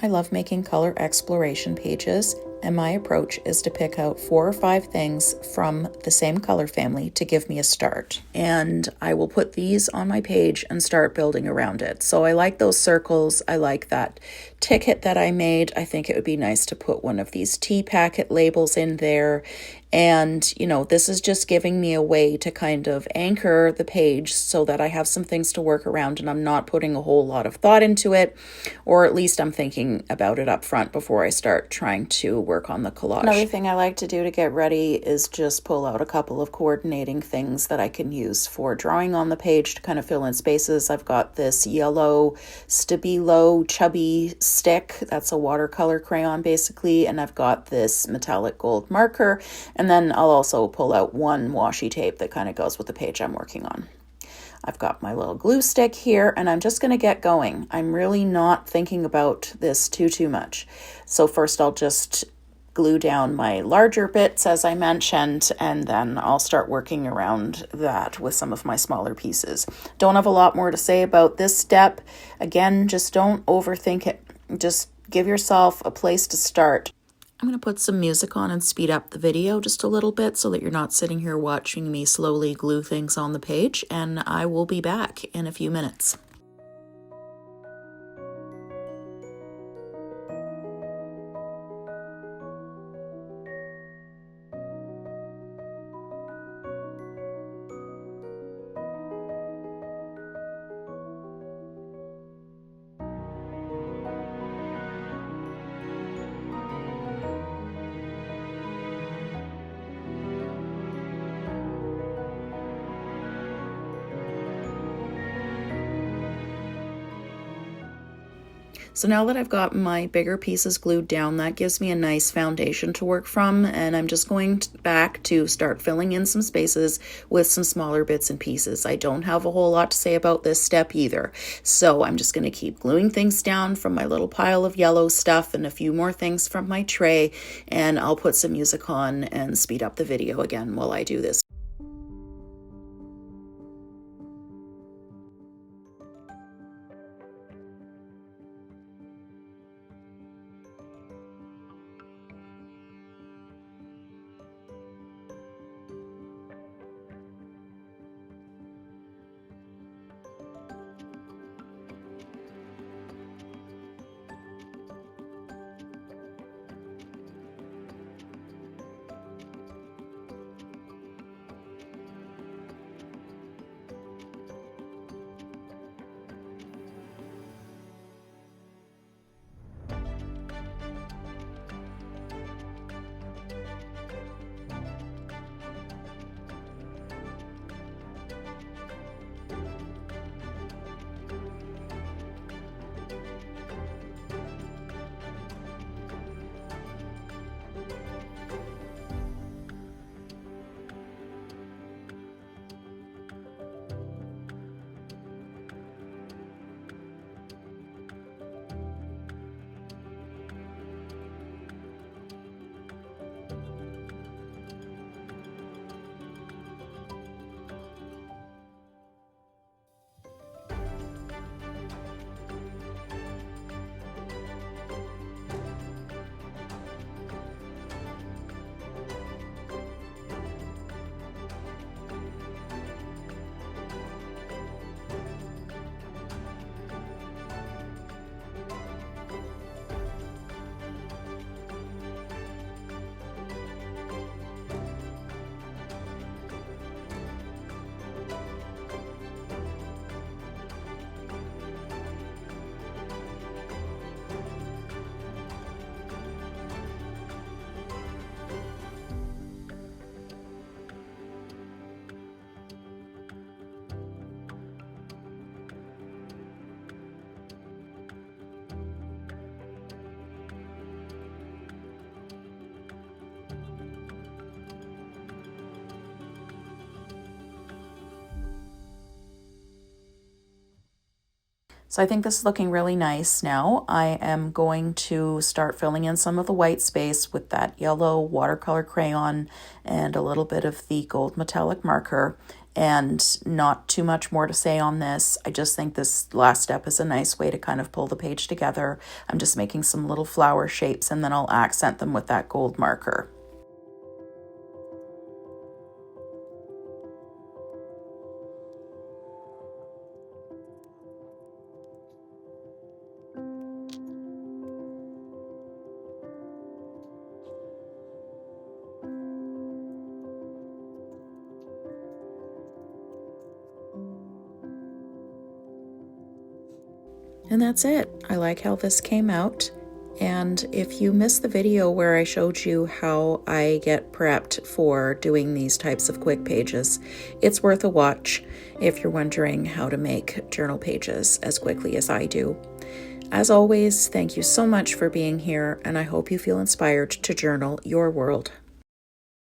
I love making color exploration pages, and my approach is to pick out 4 or 5 things from the same color family to give me a start. And I will put these on my page and start building around it. So I like those circles. I like that ticket that I made. I think it would be nice to put one of these tea packet labels in there. And, this is just giving me a way to kind of anchor the page so that I have some things to work around and I'm not putting a whole lot of thought into it, or at least I'm thinking about it up front before I start trying to work on the collage. Another thing I like to do to get ready is just pull out a couple of coordinating things that I can use for drawing on the page to kind of fill in spaces. I've got this yellow Stabilo chubby stick. That's a watercolor crayon basically. And I've got this metallic gold marker. And then I'll also pull out one washi tape that kind of goes with the page I'm working on. I've got my little glue stick here, and I'm just going to get going. I'm really not thinking about this too much. So first I'll just glue down my larger bits, as I mentioned, and then I'll start working around that with some of my smaller pieces. Don't have a lot more to say about this step. Again, just don't overthink it. Just give yourself a place to start. I'm going to put some music on and speed up the video just a little bit so that you're not sitting here watching me slowly glue things on the page, and I will be back in a few minutes. So now that I've got my bigger pieces glued down, that gives me a nice foundation to work from, and I'm just going back to start filling in some spaces with some smaller bits and pieces. I don't have a whole lot to say about this step either, so I'm just going to keep gluing things down from my little pile of yellow stuff and a few more things from my tray, and I'll put some music on and speed up the video again while I do this. So I think this is looking really nice now. I am going to start filling in some of the white space with that yellow watercolor crayon and a little bit of the gold metallic marker. And not too much more to say on this. I just think this last step is a nice way to kind of pull the page together. I'm just making some little flower shapes, and then I'll accent them with that gold marker. And that's it. I like how this came out. And if you missed the video where I showed you how I get prepped for doing these types of quick pages, it's worth a watch if you're wondering how to make journal pages as quickly as I do. As always, thank you so much for being here, and I hope you feel inspired to journal your world.